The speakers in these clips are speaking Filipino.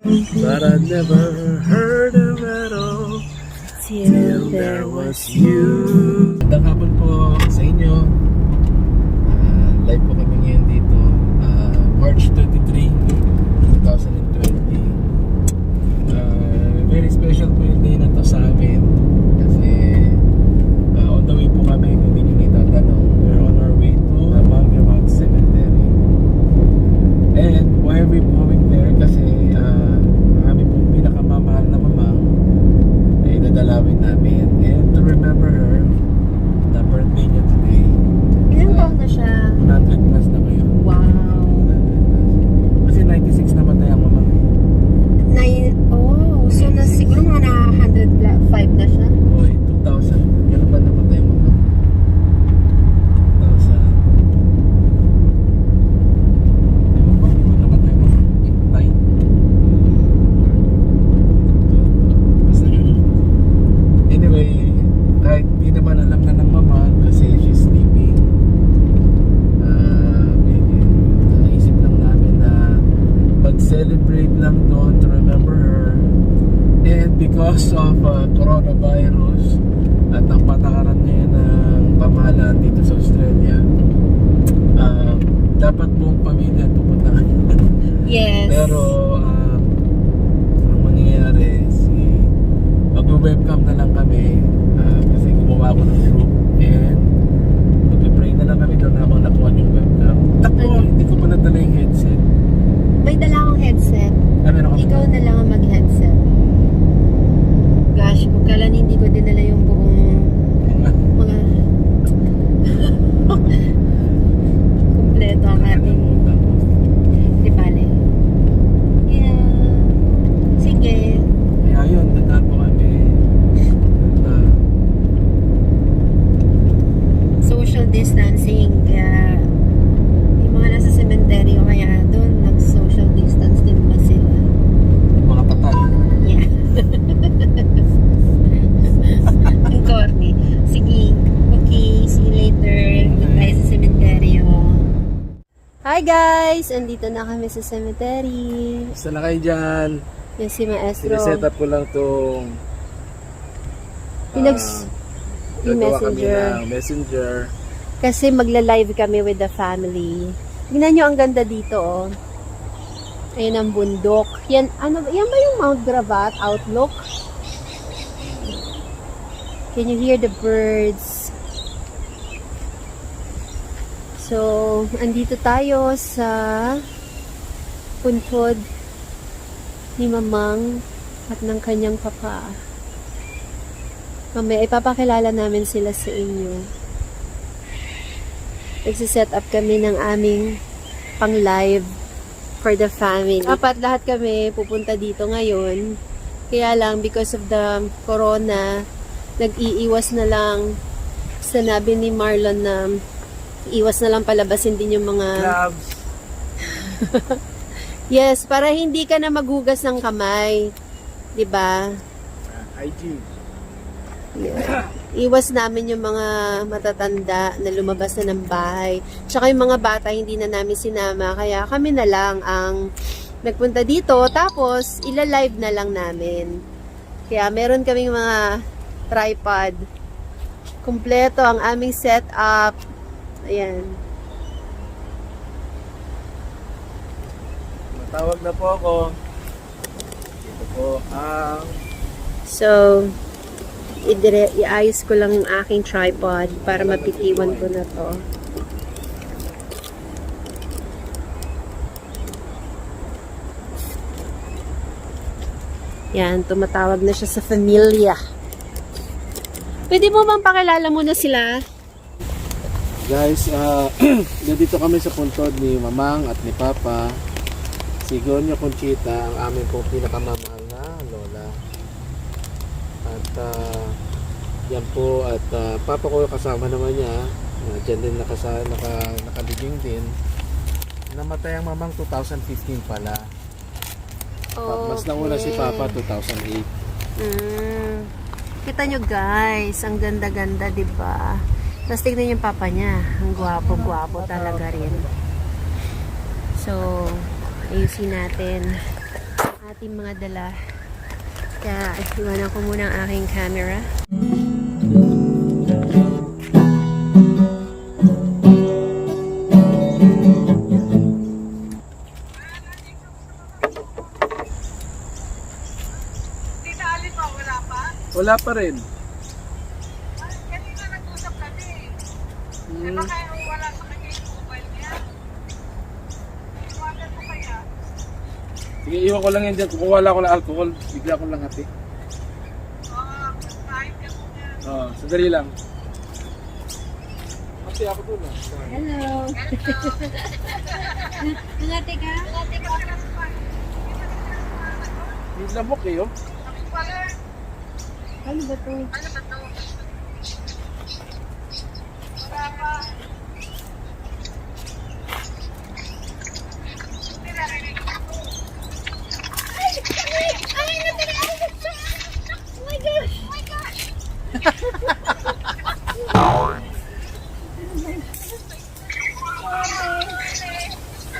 But I never heard of it all till there was you. Magandang hapon po sa inyo. Live po kami ngayon dito. March 23, 2020. Very special po yung day na to sa amin. Kasi on the way po kami, kung hindi nyo naitatanong. We're on our way to Mangamak Cemetery. And why are we going there? Kasi kami pong pinakamamahal na mamang ay dadalawin namin. And to remember her, na birthday niya today. Ilang taon na siya? 100 plus na ngayon. Wow. 100 plus. Kasi 96 namatay ang mamang. So siguro mga na 105 na siya? Oy, 2000. Kailan ba namatay ang mamang? 2000. Ewan ba kung namatay ang mamang? 9? Basta yun. Anyway, kahit di naman alam na ng mama kasi she's sleeping, naisip lang namin na mag-celebrate lang doon to remember her. And because of coronavirus at ang patakaran ngayon ng pamahalaan dito sa Australia, dapat buong pamilya pupunta ngayon. Yes. Pero ang mangyayari mag-webcam na lang kami kasi gumawa ko ng group and mag-pray na lang kami doon habang nakuha yung webcam. Takbo, hindi ko pa nadala yung headset. May dala akong headset. Meron ako. Ikaw na lang ang mag-headset. Gosh, kung kailan hindi ko dinala yung buong mga kumpleto ang ating di bale. Yeah. Sige. Kaya yun, dadaan po kami. At, Social distancing. Kaya yung mga nasa sementeryo kaya doon nag-social distance din ba sila? mga patay. Yeah. Ang corny. Sige. Okay. See you later. Doon tayo sa sementeryo. Hi guys! Andito na kami sa cemetery. Basta na kayo dyan. Yan si Maestro. Sineset up ko lang itong yung gagawa kami messenger. ng messenger. Kasi magla-live kami with the family. Tingnan nyo ang ganda dito, oh. Ayun ang bundok. Yan ba yung Mount Gravatt outlook? Can you hear the birds? So, andito tayo sa puntod ni Mamang at ng kanyang papa. Mamaya ipapakilala namin sila sa inyo. Nagsiset up kami ng aming pang-live for the family. Dapat lahat kami pupunta dito ngayon. Kaya lang, because of the corona, nag-iiwas na lang. Sinabi ni Marlon na iwas na lang palabasin din yung mga... Gloves. Yes, para hindi ka na maghugas ng kamay. 'Di ba? IG. Yeah. Iwas namin yung mga matatanda na lumabas na ng bahay. Tsaka yung mga bata hindi na namin sinama. Kaya kami na lang ang nagpunta dito. Tapos, ila-live na lang namin. Kaya meron kaming mga tripod. Kumpleto ang aming setup. Ayan. Matawag na po ako. Ito po ang... So, iayos ko lang yung aking tripod para mapitiwan ko na to. Yan, tumatawag na siya sa familia. Pwede mo bang pakilala muna sila? Guys, nandito kami sa puntod ni Mamang at ni Papa. Si Gonyo Conchita, ang aming pong pinakamamahal na lola. At yan po, at Papa ko kasama naman niya. Diyan din nakabiging din. Namatay ang Mamang 2015 pala. Okay. Mas nauna si Papa 2008. Kita nyo guys, ang ganda-ganda, diba? Tapos tignan yung papa niya. Ang gwapo-gwapo talaga rin. So, ayusin natin ating mga dala. Kaya iwanan ko muna ang aking camera. Wala pa rin. Kanina nag-usap kami. Diba kaya wala sa kanya yung mobile niya? Iwanan mo kaya? Sige, iwan ko lang yan dyan. Kung wala ko ng alcohol, bigla ko lang hati. Kahit ka muna. Sandali lang. Kasi ako doon ah. Hello! Nangati ka? Dati ka na sa pan. Yung lamok eh, oh. Sabi ko pala, Ano ba to? ano ba to? Wala pa. Hindi narinig ako. Oh my gosh! Oh my gosh!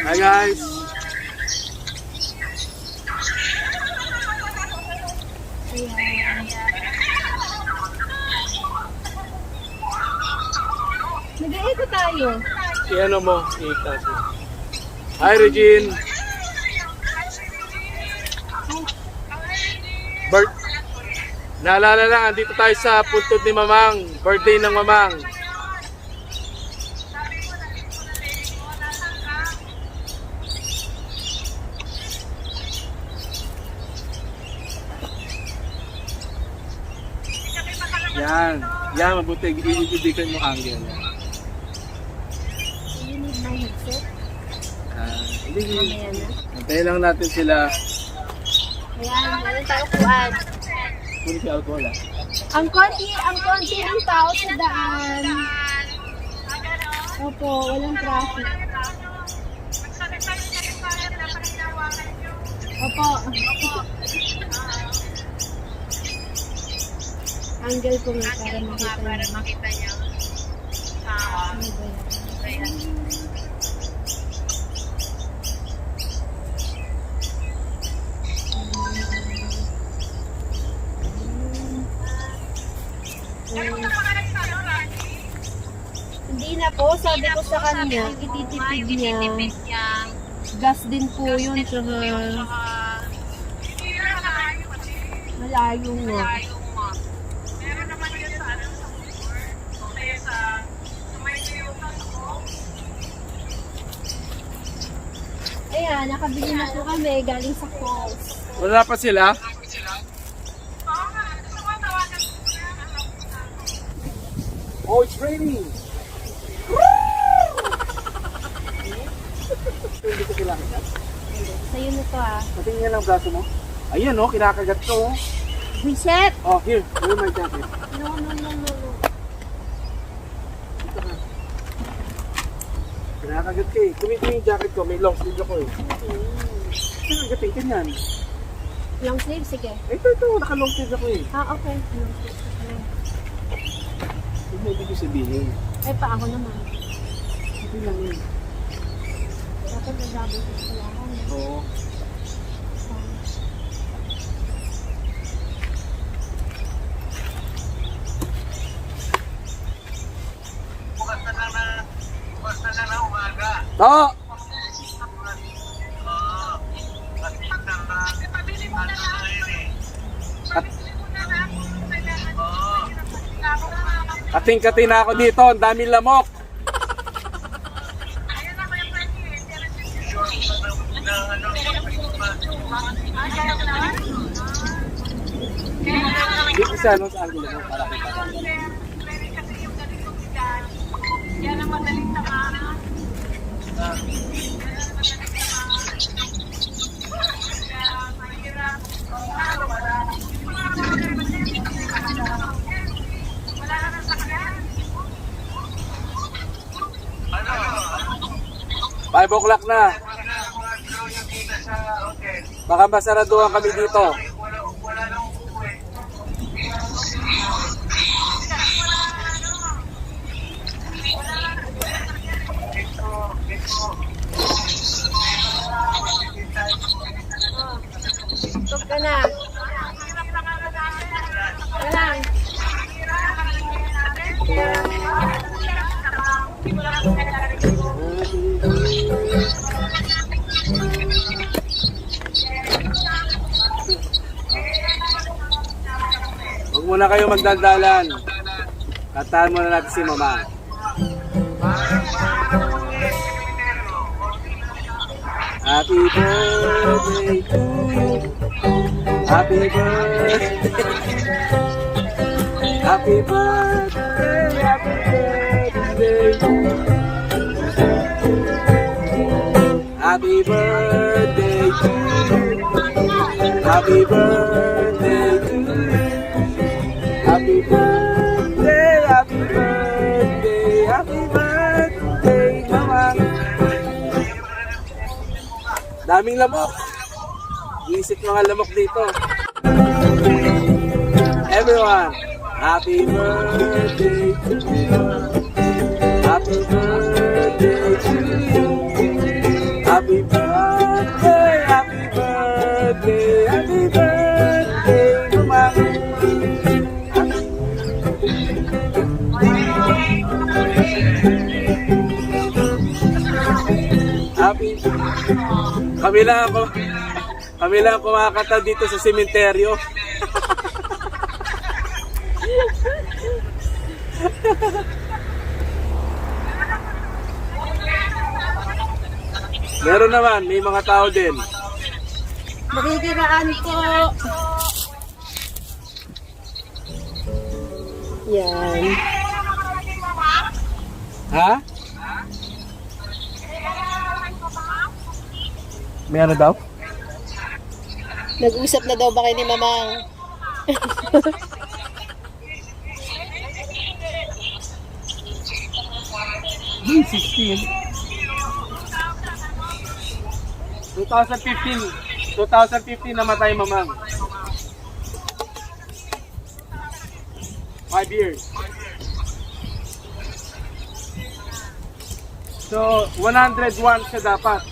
Hi guys! Nag-eeko tayo. Si ano mo? Ika. Hi Regine! Naalala lang, andito tayo sa puntod ni Mamang. Birthday ng Mamang. Yan. Yan, mabuti. Iibigan mo angle. You need my headset? Hindi. Mamaya na. Antayin lang natin sila. Ayan, meron tayo kuwan. Kung si alcohol ah. Ang konti ng tao sa daan. Opo, walang traffic. Opo. Angle ko nga para makita niyo. niya. Ano ba yan? Hindi na po, sabi ko sa kanya, ititipid niya. Gas din po yun, tsaka malayo nga. Meron naman yun sa ano sa Bukor. O kaya sa may tuyukan ako. Ayan, nakabili na po kami galing sa falls. Wala pa sila? Oo nga, gusto ko tawagan ko na. Oh, it's raining! Hindi ko kailangan. Sa'yo na to ah. Patingin nga lang braso mo. Ayan oh, kinakagat ko oh. Reset! Oh, here. Where my jacket? No. Dito ka. Kinakagat ka eh. Kumitin yung jacket ko. May long sleeve ako eh. Kinakagatin yan. Long sleeve, sige. Ito. Naka-long sleeve ako eh. Okay. Long sleeve. Huwag mo ibig sabihin. Ay, pa ako naman. Hindi lang yun. Dapat na double sleeve pala ako. Oo. Bukas na lang na umaga. To! Kasi pabili mo na lang. Pabili mo na lang kung kailangan mo. Kating-kating na ako dito. Ang daming lamok. Ayan ako yung pwede eh. Dito sa ano sa angulo mo para kita. Pwede kasi yung ganitong edad. Yan ang madaling tamahan. Wala na ng sakyan. 5 o'clock na. Baka masaraduhan kami dito. gutom ka na. Ka lang. Huwag muna kayo magdaldalan. Kantahan muna natin si Mama. Happy birthday to you. Happy birthday. Happy birthday. Happy birthday. Happy birthday to you. Happy birthday to you. Happy birthday, happy birthday, happy birthday, Mama. Daming lamok. Isip mga lamok dito. Everyone, happy birthday to you. Happy birthday to you. Happy birthday, happy birthday, happy birthday, Mama. Happy. Kami lang kumakanta dito sa sementeryo. Meron naman, may mga tao din. Makikiraan po. Yan. Ha? May ano daw? Nag-usap na daw ba kayo ni Mamang? Hmm, 16. 2015 namatay Mamang. 5 years. So, 101 siya dapat.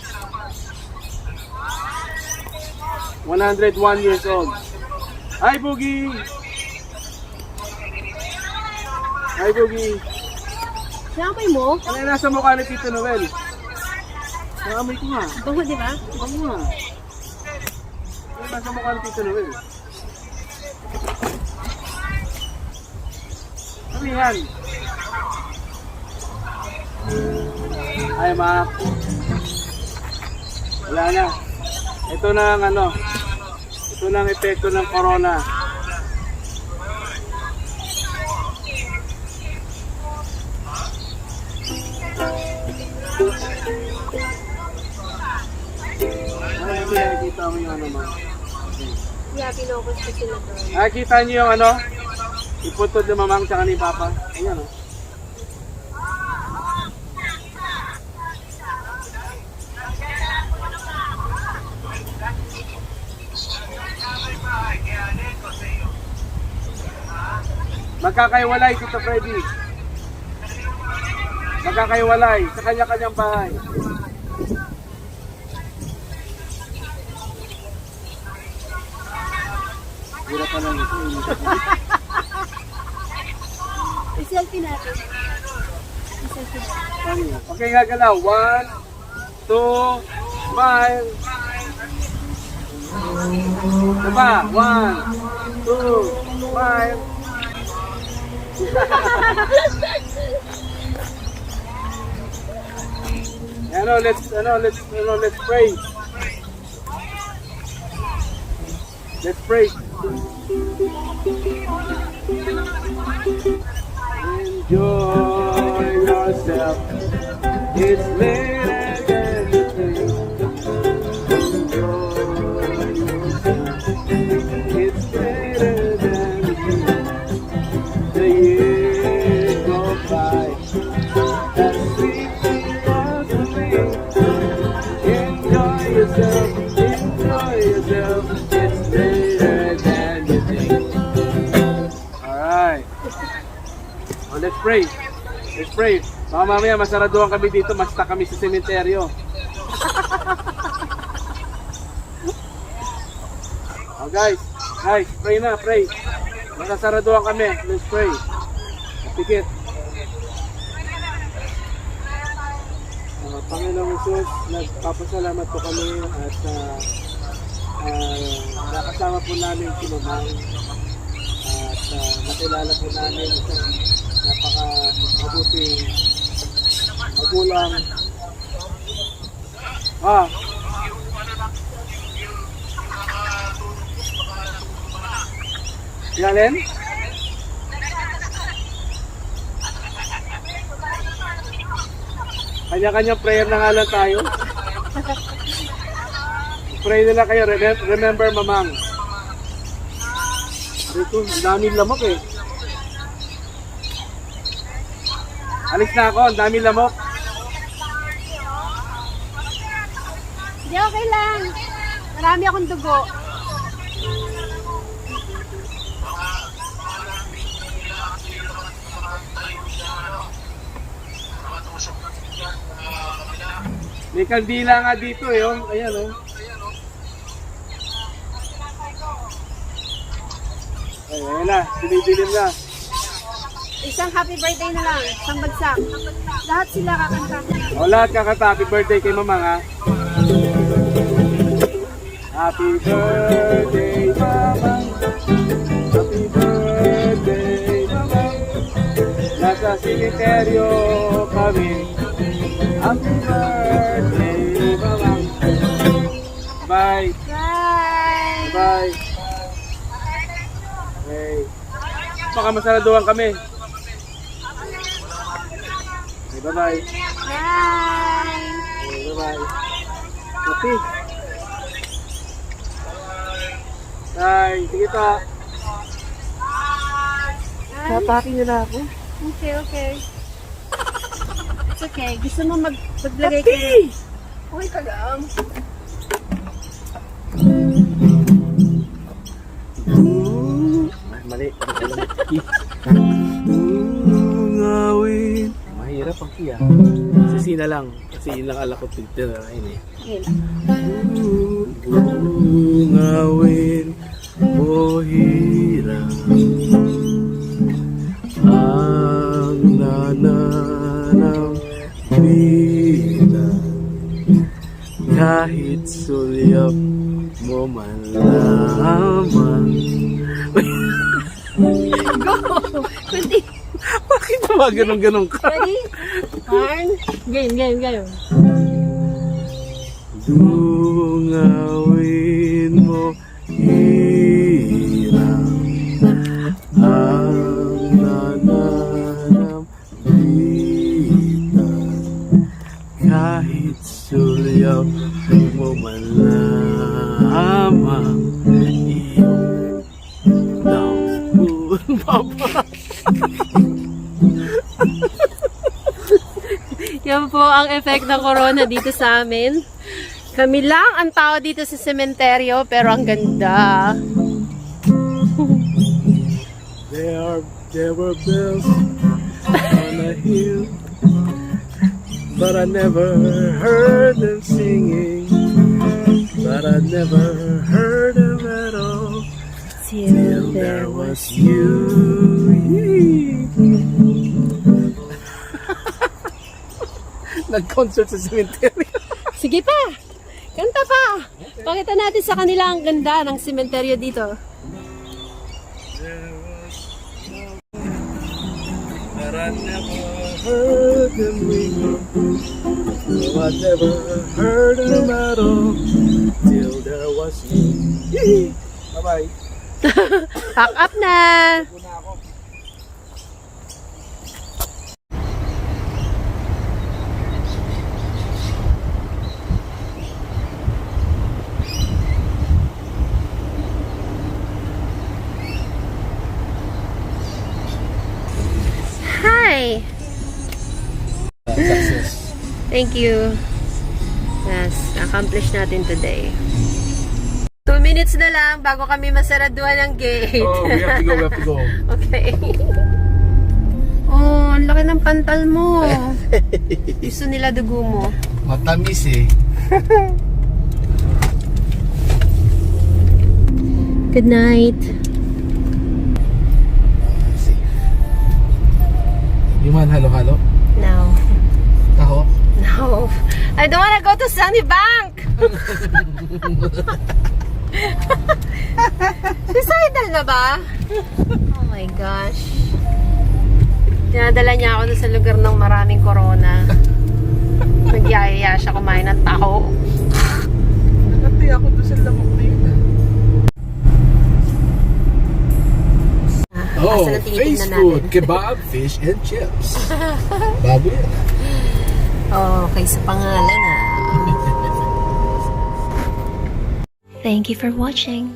101 years old. Hi, Boogie! Hi, Boogie! Nakapay mo? Ano yung nasa mukha ni Tito Noel? Nakamoy ko nga. Bango, di ba? Bango nga. Ano yung nasa mukha ni Tito Noel? Ano yan? Ay, Mac. Wala na. Ito na ang ano. Ito na ang epekto ng corona. Ay, nakikita mo yung ano, Mac. Yeah, pinokos ko sila doon. Nakikita niyo yung ano? Iputod ni Mamang tsaka ni Papa. Ayan o. Magkakaiwalay, Tito Freddy. Magkakaiwalay sa kanya-kanyang bahay. Hirap pa lang ito. I-selfie natin. Okay, gagalaw. 1, 2, smile. Diba? 1, 2, smile. Let's pray. Let's pray. Enjoy yourself. It's later than you think. Enjoy yourself. It's later than you think. The years go by. That sweet thing was the thing. Enjoy yourself. Enjoy yourself. It's later than you think. Alright. Oh, let's pray. Let's pray. Baka mamaya masaraduhan kami dito, masta kami sa sementeryo. Oh guys, pray na, pray. Masasaraduhan kami. Let's pray. Pikit. Panginoong Jesus, nagpapasalamat po kami at nakasama po namin si Mamang at nakilala po namin isang napaka-mabuting magulang. Yalen? Kanya-kanya prayer na nga lang tayo. Pray nila kayo. Remember, Mamang. Dito, ang daming lamok eh. Alis na ako, ang daming lamok. Hindi, okay lang. Marami akong dugo. May kandila nga dito eh. Oh. Ayan oh. Ay, ayan na. Dinidilim na. Isang happy birthday na lang. Isang bagsak. Lahat sila kakanta. O lahat kakanta. Happy birthday kay Mamang ha. Happy birthday Mamang. Happy birthday Mamang. Nasa simenteryo kami. Happy birthday Mamang. Bye. Bye! Bye. Okay. Baka masaraduhan kami. Okay, bye-bye. Bye! Okay, bye-bye. Happy. Bye. Sige ta. Tataki niyo na ako. Okay, okay. It's okay. Gusto mo maglagay ka? Okay ka lang. Mali. Mahirap ang kiya. Sisina lang. Kasi yun lang ala ko pinitirahin eh. Okay lang. Ngawin mo hirap ang nananambilan kahit sulyap mo man lamang. Go! Kunti. Bakit ba ganun-ganun ka? Ready? One. Game. Dungawin mo hirap ang nananambitan kahit sulyap mo man lamang iyong dampun papa. Yan po ang effect ng corona dito sa amin. Kami lang ang tao dito sa sementeryo, pero ang ganda. There were bells on a hill, but I never heard them singing. But I never heard them at all till there was you. Nag-concert sa cemetery. Sige pa! Kanta pa! Pakita natin sa kanila ang ganda ng sementeryo dito. But I never heard them ring. No, I never heard them at all till there was you. Bye-bye. Pack up na! Hi! Success. Thank you. Yes, accomplish natin today. 2 minutes na lang bago kami masaraduhan ng gate. Oh, we have to go. Okay. Oh, ang laki ng pantal mo. Gusto nila dugo mo. Matamis eh. Good night. See. You want halo-halo? No. Taho? No. I don't wanna go to Sunny Bank! Suicidal na ba? Oh my gosh. Dinadala niya ako doon sa lugar ng maraming corona. Nagyayaya siya kumain ng taho. Nakati ako doon sa lamok na yun. Oh, Asa na tinitignan face natin? food, kebab, fish, and chips. Bago yan. Okay, sa pangalan ah. Thank you for watching.